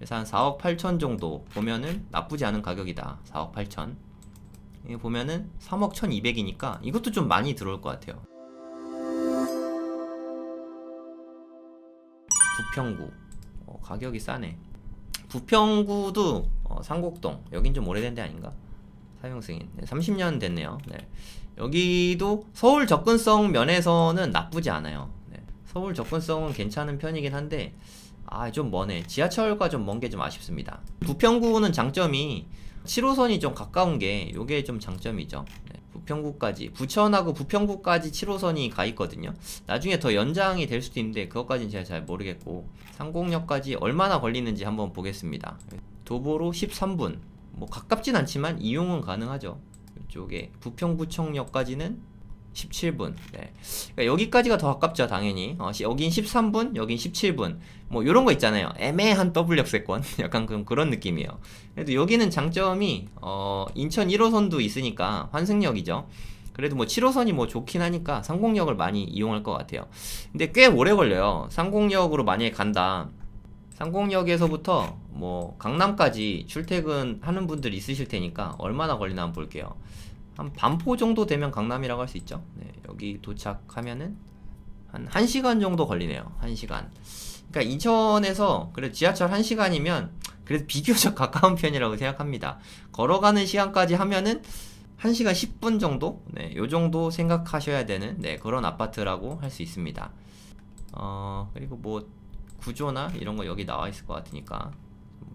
그래서 한 4억 8천 정도 보면은 나쁘지 않은 가격이다. 4억 8천. 여기 보면은 3억 1200이니까 이것도 좀 많이 들어올 것 같아요. 부평구 가격이 싸네. 부평구도 상곡동, 여긴 좀 오래된 데 아닌가? 사용 승인 30년 됐네요. 네. 여기도 서울 접근성 면에서는 나쁘지 않아요. 네. 서울 접근성은 괜찮은 편이긴 한데 좀 머네. 지하철과 좀 먼 게 좀 아쉽습니다. 부평구는 장점이 7호선이 좀 가까운 게 요게 좀 장점이죠. 네. 부평구까지, 부천하고 부평구까지 7호선이 가 있거든요. 나중에 더 연장이 될 수도 있는데 그것까지는 제가 잘 모르겠고, 상곡역까지 얼마나 걸리는지 한번 보겠습니다. 도보로 13분, 뭐 가깝진 않지만 이용은 가능하죠. 이쪽에 부평구청역까지는 17분. 네. 그러니까 여기까지가 더 가깝죠, 당연히. 여긴 13분, 여긴 17분. 뭐 요런 거 있잖아요. 애매한 더블 역세권. 약간 그런 느낌이에요. 그래도 여기는 장점이 인천 1호선도 있으니까 환승역이죠. 그래도 뭐 7호선이 뭐 좋긴 하니까 상곡역을 많이 이용할 것 같아요. 근데 꽤 오래 걸려요. 상곡역으로 만약에 간다. 상곡역에서부터 뭐 강남까지 출퇴근하는 분들 있으실 테니까 얼마나 걸리나 한번 볼게요. 한 반포 정도 되면 강남이라고 할 수 있죠. 네, 여기 도착하면은 한 1시간 정도 걸리네요. 1시간. 그러니까 인천에서 그래도 지하철 1시간이면 그래도 비교적 가까운 편이라고 생각합니다. 걸어가는 시간까지 하면은 1시간 10분 정도? 네, 요 정도 생각하셔야 되는 그런 아파트라고 할 수 있습니다. 그리고 뭐 구조나 이런 거 여기 나와 있을 것 같으니까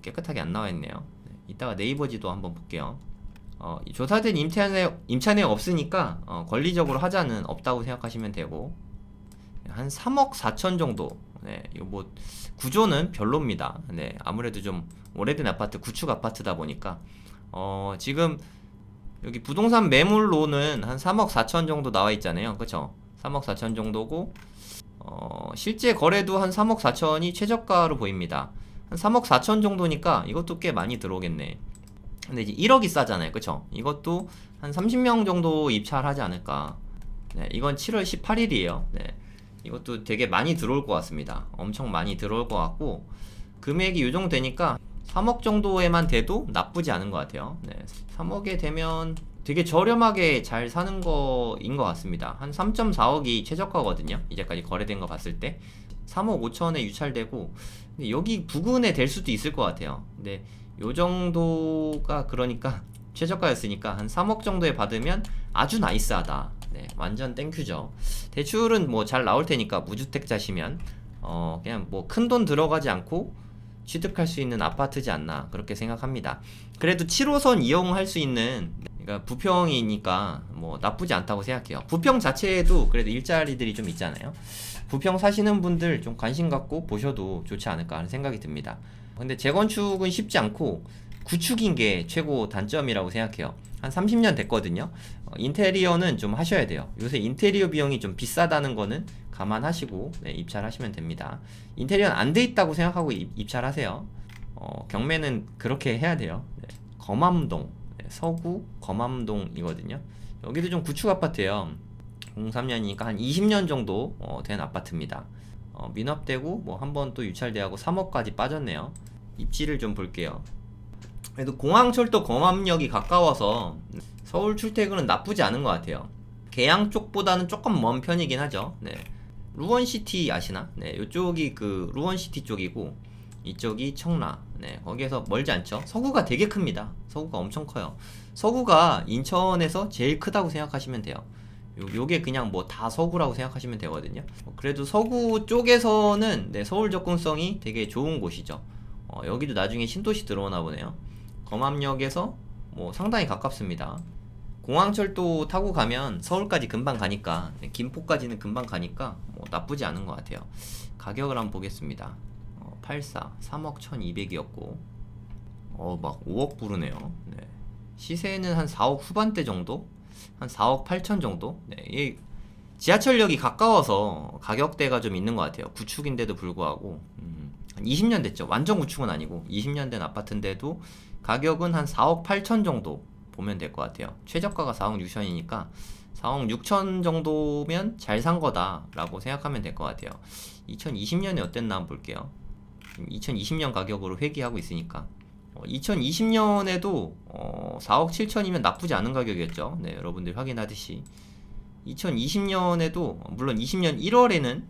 깨끗하게 안 나와 있네요. 네, 이따가 네이버지도 한번 볼게요. 조사된 임차내역 없으니까 권리적으로 하자는 없다고 생각하시면 되고, 한 3억 4천 정도. 네, 이거 뭐 구조는 별로입니다. 네, 아무래도 좀 오래된 아파트, 구축 아파트다 보니까 지금 여기 부동산 매물로는 한 3억 4천 정도 나와 있잖아요. 그쵸? 3억 4천 정도고, 실제 거래도 한 3억 4천이 최저가로 보입니다. 한 3억 4천 정도니까 이것도 꽤 많이 들어오겠네. 근데 이제 1억이 싸잖아요. 그쵸? 이것도 한 30명 정도 입찰하지 않을까. 네, 이건 7월 18일이에요. 네, 이것도 되게 많이 들어올 것 같습니다. 엄청 많이 들어올 것 같고, 금액이 요 정도 되니까 3억 정도에만 돼도 나쁘지 않은 것 같아요. 네, 3억에 되면 되게 저렴하게 잘 사는 거인 것 같습니다. 한 3.4억이 최저가거든요. 이제까지 거래된 거 봤을 때 3억 5천에 유찰되고, 여기 부근에 될 수도 있을 것 같아요. 근데 요 정도가 그러니까 최저가였으니까 한 3억 정도에 받으면 아주 나이스하다. 네, 완전 땡큐죠. 대출은 뭐 잘 나올 테니까 무주택자시면 그냥 뭐 큰 돈 들어가지 않고 취득할 수 있는 아파트지 않나 그렇게 생각합니다. 그래도 7호선 이용할 수 있는, 그러니까 부평이니까 뭐 나쁘지 않다고 생각해요. 부평 자체에도 그래도 일자리들이 좀 있잖아요. 부평 사시는 분들 좀 관심 갖고 보셔도 좋지 않을까 하는 생각이 듭니다. 근데 재건축은 쉽지 않고 구축인 게 최고 단점이라고 생각해요. 한 30년 됐거든요. 인테리어는 좀 하셔야 돼요. 요새 인테리어 비용이 좀 비싸다는 거는 감안하시고 입찰하시면 됩니다. 인테리어는 안 돼 있다고 생각하고 입찰하세요. 경매는 그렇게 해야 돼요. 네. 검암동, 서구 검암동이거든요. 여기도 좀 구축 아파트예요. 03년이니까 한 20년 정도 된 아파트입니다. 미납되고 뭐 한번 또 유찰대하고 3억까지 빠졌네요. 입지를 좀 볼게요. 그래도 공항철도 검암역이 가까워서 서울 출퇴근은 나쁘지 않은 것 같아요. 계양 쪽보다는 조금 먼 편이긴 하죠. 네. 루원시티 아시나? 네, 이쪽이 그 루원시티 쪽이고 이쪽이 청라. 네, 거기에서 멀지 않죠. 서구가 되게 큽니다. 서구가 엄청 커요. 서구가 인천에서 제일 크다고 생각하시면 돼요. 요게 그냥 뭐 다 서구라고 생각하시면 되거든요. 그래도 서구 쪽에서는 서울 접근성이 되게 좋은 곳이죠. 여기도 나중에 신도시 들어오나 보네요. 검암역에서 뭐 상당히 가깝습니다. 공항철도 타고 가면 서울까지 금방 가니까, 김포까지는 금방 가니까 뭐 나쁘지 않은 것 같아요. 가격을 한번 보겠습니다. 84 3억 1200이었고 막 5억 부르네요. 네. 시세는 한 4억 후반대 정도? 한 4억 8천 정도? 네, 이 지하철역이 가까워서 가격대가 좀 있는 것 같아요. 구축인데도 불구하고 한 20년 됐죠. 완전 구축은 아니고 20년 된 아파트인데도 가격은 한 4억 8천 정도 보면 될 것 같아요. 최저가가 4억 6천이니까 4억 6천 정도면 잘 산 거다 라고 생각하면 될 것 같아요. 2020년에 어땠나 한번 볼게요. 지금 2020년 가격으로 회귀하고 있으니까 2020년에도 4억 7천이면 나쁘지 않은 가격이었죠. 네, 여러분들 확인하듯이 2020년에도 물론 20년 1월에는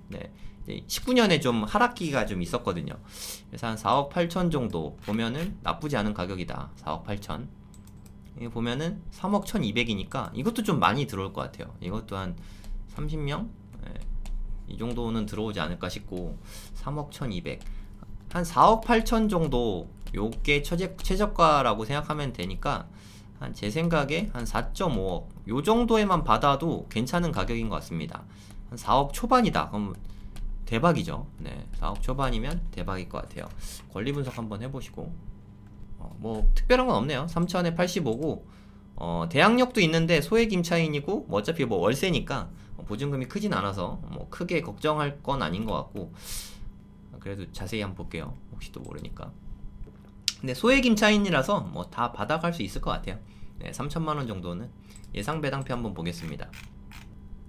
19년에 좀 하락기가 좀 있었거든요. 그래서 한 4억 8천 정도 보면은 나쁘지 않은 가격이다. 4억 8천. 이거 보면은 3억 1200이니까 이것도 좀 많이 들어올 것 같아요. 이것도 한 30명? 이 정도는 들어오지 않을까 싶고 3억 1200. 한 4억 8천 정도 요게 최저가라고 생각하면 되니까 한 제 생각에 한 4.5억 요 정도에만 받아도 괜찮은 가격인 것 같습니다. 한 4억 초반이다. 그럼 대박이죠. 네, 4억 초반이면 대박일 것 같아요. 권리 분석 한번 해보시고 뭐 특별한 건 없네요. 3천에 85고 대항력도 있는데 소액 임차인이고 뭐 어차피 뭐 월세니까 보증금이 크진 않아서 뭐 크게 걱정할 건 아닌 것 같고 그래도 자세히 한번 볼게요. 혹시 또 모르니까. 근데 소액 임차인이라서 뭐 다 받아갈 수 있을 것 같아요. 네, 3천만원 정도는 예상 배당표 한번 보겠습니다.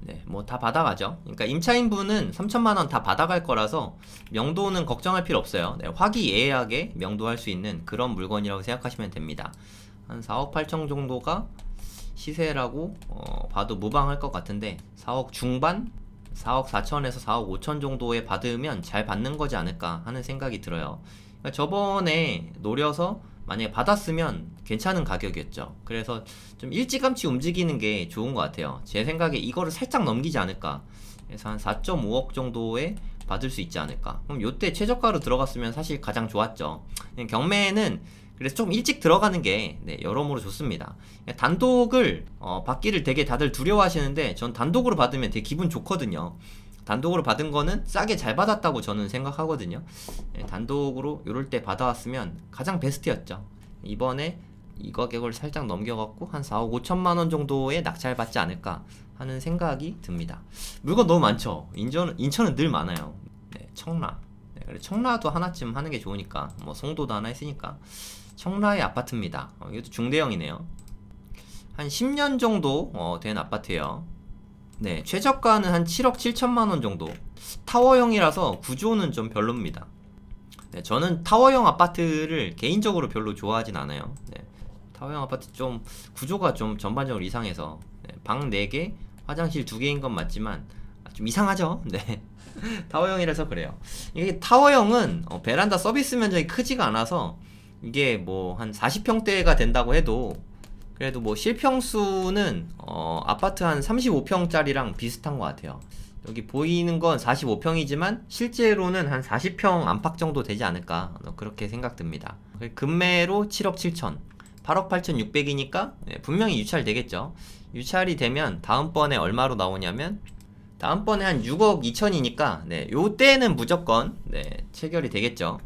네, 뭐 다 받아가죠. 그러니까 임차인분은 3천만원 다 받아갈 거라서 명도는 걱정할 필요 없어요. 네, 화기애애하게 명도할 수 있는 그런 물건이라고 생각하시면 됩니다. 한 4억 8천 정도가 시세라고 봐도 무방할 것 같은데 4억 중반? 4억 4천에서 4억 5천 정도에 받으면 잘 받는 거지 않을까 하는 생각이 들어요. 그러니까 저번에 노려서 만약에 받았으면 괜찮은 가격이었죠. 그래서 좀 일찌감치 움직이는 게 좋은 것 같아요. 제 생각에 이거를 살짝 넘기지 않을까. 그래서 한 4.5억 정도에 받을 수 있지 않을까. 그럼 요때 최저가로 들어갔으면 사실 가장 좋았죠. 경매는 그래서 좀 일찍 들어가는 게 여러모로 좋습니다. 단독을 받기를 되게 다들 두려워하시는데 전 단독으로 받으면 되게 기분 좋거든요. 단독으로 받은 거는 싸게 잘 받았다고 저는 생각하거든요. 단독으로 요럴 때 받아왔으면 가장 베스트였죠. 이번에 이 가격을 살짝 넘겨갖고 한 4억 5천만 원 정도의 낙찰 받지 않을까 하는 생각이 듭니다. 물건 너무 많죠. 인천은 늘 많아요. 청라. 그래 청라도 하나쯤 하는 게 좋으니까 뭐 송도도 하나 있으니까 청라의 아파트입니다. 이것도 중대형이네요. 한 10년 정도 된 아파트예요. 네, 최저가는 한 7억 7천만 원 정도. 타워형이라서 구조는 좀 별로입니다. 네, 저는 타워형 아파트를 개인적으로 별로 좋아하진 않아요. 네, 타워형 아파트 좀 구조가 좀 전반적으로 이상해서 방 4개, 화장실 2개인 건 맞지만 좀 이상하죠? 네. 타워형이라서 그래요. 이게 타워형은 베란다 서비스 면적이 크지가 않아서 이게 뭐 한 40평대가 된다고 해도 그래도 뭐 실평수는 아파트 한 35평짜리랑 비슷한 것 같아요. 여기 보이는 건 45평이지만 실제로는 한 40평 안팎 정도 되지 않을까 그렇게 생각됩니다. 금매로 7억 7천 8억 8천 6백이니까 분명히 유찰 되겠죠. 유찰이 되면 다음번에 얼마로 나오냐면 다음번에 한 6억 2천이니까 요때는 무조건 체결이 되겠죠.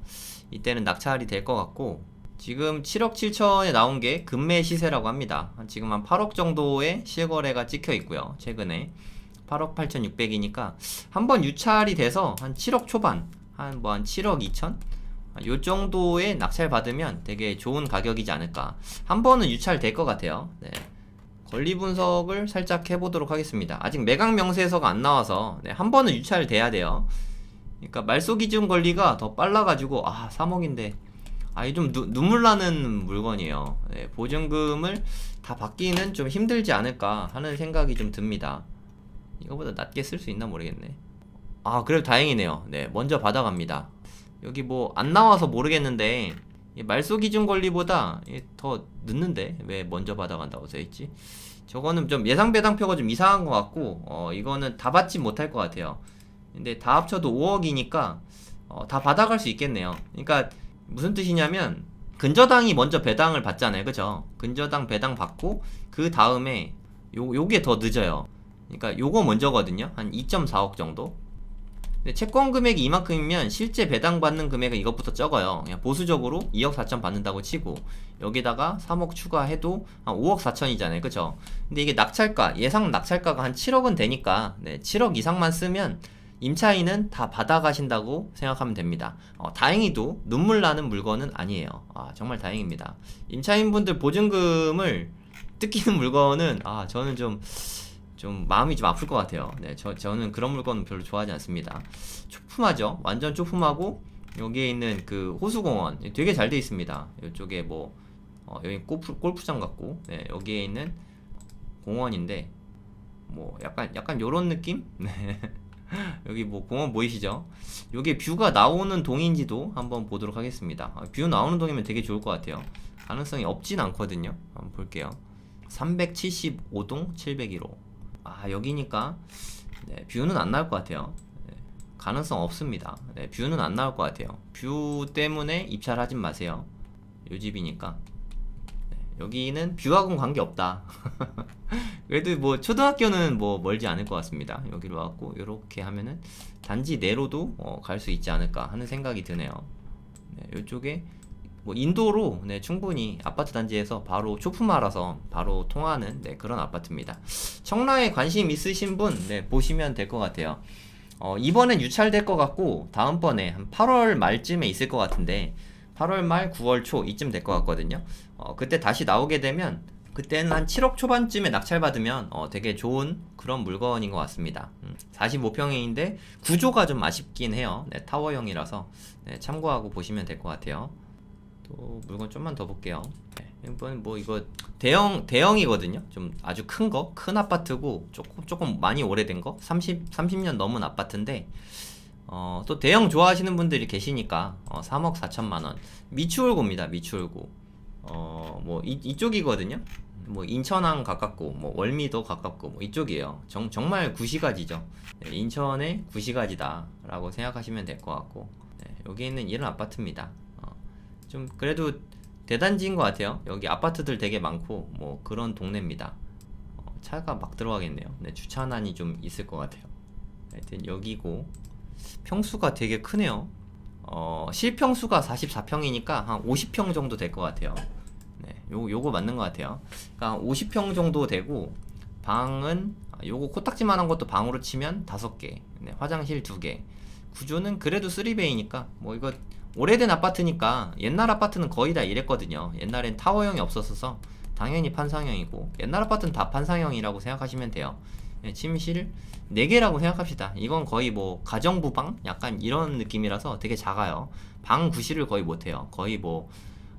이때는 낙찰이 될 것 같고 지금 7억 7천에 나온 게 금매 시세라고 합니다. 지금 한 8억 정도의 실거래가 찍혀 있고요. 최근에 8억 8천 6백이니까 한번 유찰이 돼서 한 7억 초반 한 7억 2천 요 정도의 낙찰 받으면 되게 좋은 가격이지 않을까. 한 번은 유찰 될 것 같아요. 권리 분석을 살짝 해보도록 하겠습니다. 아직 매각 명세서가 안 나와서 한 번은 유찰 돼야 돼요. 그러니까 말소 기준 권리가 더 빨라가지고 3억인데 이게 좀 눈물 나는 물건이에요. 보증금을 다 받기는 좀 힘들지 않을까 하는 생각이 좀 듭니다. 이거보다 낮게 쓸 수 있나 모르겠네. 그래도 다행이네요. 먼저 받아갑니다. 여기 뭐 안 나와서 모르겠는데 말소 기준 권리보다 더 늦는데 왜 먼저 받아간다고 써있지? 저거는 좀 예상 배당표가 좀 이상한 것 같고 이거는 다 받지 못할 것 같아요. 근데 다 합쳐도 5억이니까 다 받아갈 수 있겠네요. 그러니까 무슨 뜻이냐면 근저당이 먼저 배당을 받잖아요. 그죠? 근저당 배당 받고 그 다음에 요게 더 늦어요. 그러니까 요거 먼저거든요. 한 2.4억 정도. 근데 채권 금액이 이만큼이면 실제 배당 받는 금액은 이것부터 적어요. 그냥 보수적으로 2억 4천 받는다고 치고 여기다가 3억 추가해도 한 5억 4천이잖아요. 그죠? 근데 이게 낙찰가, 예상 낙찰가가 한 7억은 되니까 7억 이상만 쓰면 임차인은 다 받아가신다고 생각하면 됩니다. 다행히도 눈물 나는 물건은 아니에요. 정말 다행입니다. 임차인분들 보증금을 뜯기는 물건은 저는 좀 마음이 좀 아플 것 같아요. 저는 그런 물건은 별로 좋아하지 않습니다. 조품하죠. 완전 조품하고 여기에 있는 그 호수공원 되게 잘 돼 있습니다. 이쪽에 뭐 여기 골프장 같고, 네, 여기에 있는 공원인데 뭐 약간 요런 느낌? 네. 여기 뭐 공원 보이시죠? 여기 뷰가 나오는 동인지도 한번 보도록 하겠습니다. 뷰 나오는 동이면 되게 좋을 것 같아요. 가능성이 없진 않거든요. 한번 볼게요. 375동 701호. 여기니까 네, 뷰는 안 나올 것 같아요. 네, 가능성 없습니다. 네, 뷰는 안 나올 것 같아요. 뷰 때문에 입찰하진 마세요. 요 집이니까. 네, 여기는 뷰하고는 관계없다. 그래도 뭐 초등학교는 뭐 멀지 않을 것 같습니다. 여기로 와갖고 이렇게 하면은 단지 내로도 갈 수 있지 않을까 하는 생각이 드네요. 네, 이쪽에 뭐 인도로 네, 충분히 아파트 단지에서 바로 초품화라서 바로 통하는 네, 그런 아파트입니다. 청라에 관심 있으신 분 네, 보시면 될 것 같아요. 이번엔 유찰될 것 같고 다음번에 한 8월 말쯤에 있을 것 같은데 8월 말 9월 초 이쯤 될 것 같거든요. 그때 다시 나오게 되면 그때는 한 7억 초반쯤에 낙찰받으면 되게 좋은 그런 물건인 것 같습니다. 45평형인데 구조가 좀 아쉽긴 해요. 네, 타워형이라서 네, 참고하고 보시면 될 것 같아요. 또 물건 좀만 더 볼게요. 네, 이번 뭐 이거 대형이거든요. 좀 아주 큰 아파트고 조금 많이 오래된 거 30년 넘은 아파트인데 또 대형 좋아하시는 분들이 계시니까 3억 4천만 원 미추홀구입니다. 미추홀구. 뭐 이쪽이거든요. 뭐 인천항 가깝고 뭐 월미도 가깝고 뭐 이쪽이에요. 정말 구시가지죠. 네, 인천의 구시가지다 라고 생각하시면 될 것 같고 네, 여기 있는 이런 아파트입니다. 좀 그래도 대단지인 것 같아요. 여기 아파트들 되게 많고 뭐 그런 동네입니다. 차가 막 들어가겠네요. 네, 주차난이 좀 있을 것 같아요. 하여튼 여기고 평수가 되게 크네요. 실평수가 44평이니까 한 50평 정도 될 것 같아요. 네, 요거 맞는 것 같아요. 그러니까 50평 정도 되고 방은 요거 코딱지만한 것도 방으로 치면 5개, 네, 화장실 2개. 구조는 그래도 3베이니까 뭐 이거 오래된 아파트니까 옛날 아파트는 거의 다 이랬거든요. 옛날엔 타워형이 없었어서 당연히 판상형이고 옛날 아파트는 다 판상형이라고 생각하시면 돼요. 네, 침실 4개라고 생각합시다. 이건 거의 뭐 가정부 방? 약간 이런 느낌이라서 되게 작아요. 방 구실을 거의 못해요. 거의 뭐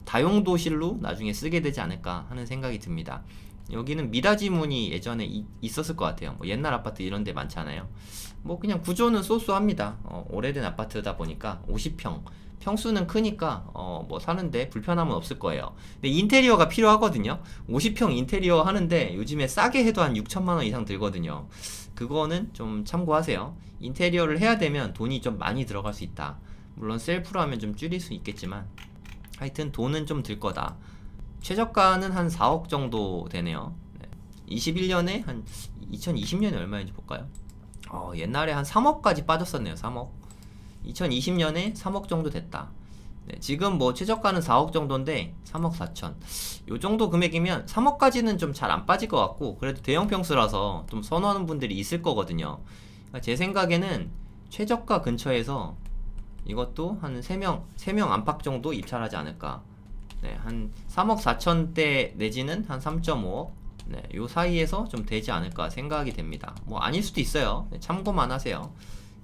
다용도실로 나중에 쓰게 되지 않을까 하는 생각이 듭니다. 여기는 미닫이 문이 예전에 있었을 것 같아요. 뭐 옛날 아파트 이런 데 많잖아요. 뭐 그냥 구조는 쏘쏘합니다. 오래된 아파트다 보니까 50평 평수는 크니까 뭐 사는데 불편함은 없을 거예요. 근데 인테리어가 필요하거든요. 50평 인테리어 하는데 요즘에 싸게 해도 한 6천만 원 이상 들거든요. 그거는 좀 참고하세요. 인테리어를 해야 되면 돈이 좀 많이 들어갈 수 있다. 물론 셀프로 하면 좀 줄일 수 있겠지만 하여튼 돈은 좀 들 거다. 최저가는 한 4억 정도 되네요. 네. 21년에 한 2020년에 얼마인지 볼까요? 옛날에 한 3억까지 빠졌었네요. 3억. 2020년에 3억 정도 됐다. 네, 지금 뭐 최저가는 4억 정도인데 3억 4천. 요 정도 금액이면 3억까지는 좀 잘 안 빠질 것 같고 그래도 대형 평수라서 좀 선호하는 분들이 있을 거거든요. 그러니까 제 생각에는 최저가 근처에서 이것도 한 3명 안팎 정도 입찰하지 않을까. 네, 한 3억 4천대 내지는 한 3.5억. 네, 요 사이에서 좀 되지 않을까 생각이 됩니다. 뭐 아닐 수도 있어요. 네, 참고만 하세요.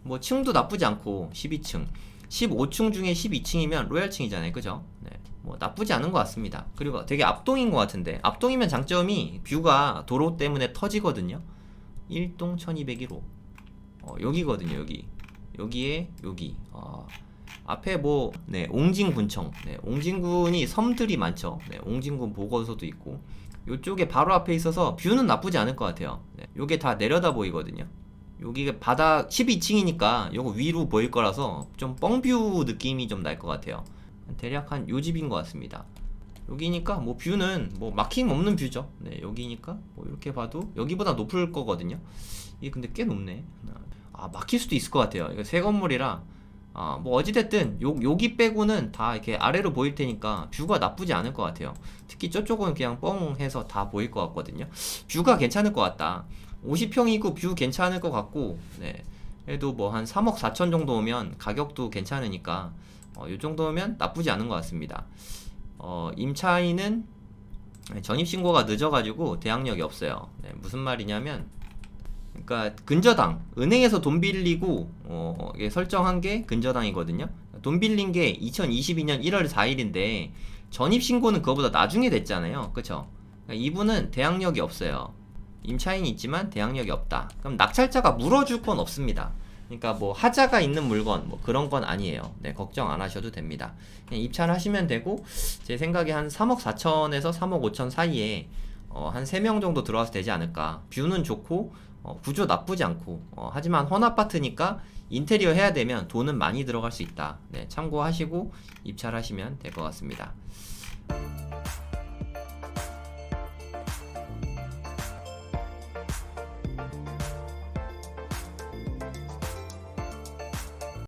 뭐 층도 나쁘지 않고 12층 15층 중에 12층이면 로얄층이잖아요. 그죠? 네, 뭐 나쁘지 않은 것 같습니다. 그리고 되게 앞동인 것 같은데 앞동이면 장점이 뷰가 도로 때문에 터지거든요. 1동 1201호 여기거든요. 여기에 여기 앞에 뭐 네, 옹진군청. 네, 옹진군이 섬들이 많죠. 네, 옹진군 보건소도 있고 요쪽에 바로 앞에 있어서 뷰는 나쁘지 않을 것 같아요. 네, 요게 다 내려다 보이거든요. 여기가 바닥 12층이니까 요거 위로 보일 거라서 좀 뻥뷰 느낌이 좀 날 것 같아요. 대략 한 요 집인 것 같습니다. 여기니까 뭐 뷰는 뭐 막힘 없는 뷰죠. 네, 여기니까 뭐 이렇게 봐도 여기보다 높을 거거든요. 이게 근데 꽤 높네. 막힐 수도 있을 것 같아요. 이거 새 건물이라 뭐 어찌됐든 여기 빼고는 다 이렇게 아래로 보일 테니까 뷰가 나쁘지 않을 것 같아요. 특히 저쪽은 그냥 뻥해서 다 보일 것 같거든요. 뷰가 괜찮을 것 같다. 50평이고 뷰 괜찮을 것 같고 네. 그래도 뭐 한 3억 4천 정도 오면 가격도 괜찮으니까 요 정도면 나쁘지 않은 것 같습니다. 임차인은 전입신고가 늦어가지고 대항력이 없어요. 네, 무슨 말이냐면 그러니까 근저당 은행에서 돈 빌리고 이게 설정한 게 근저당이거든요. 돈 빌린 게 2022년 1월 4일인데 전입 신고는 그거보다 나중에 됐잖아요. 그쵸? 그러니까 이분은 대항력이 없어요. 임차인이 있지만 대항력이 없다. 그럼 낙찰자가 물어줄 건 없습니다. 그러니까 뭐 하자가 있는 물건 뭐 그런 건 아니에요. 네, 걱정 안 하셔도 됩니다. 그냥 입찰 하시면 되고, 제 생각에 한 3억 4천에서 3억 5천 사이에 한 3명 정도 들어와서 되지 않을까. 뷰는 좋고 구조 나쁘지 않고, 하지만 헌아파트니까 인테리어 해야 되면 돈은 많이 들어갈 수 있다. 네, 참고하시고 입찰하시면 될 것 같습니다.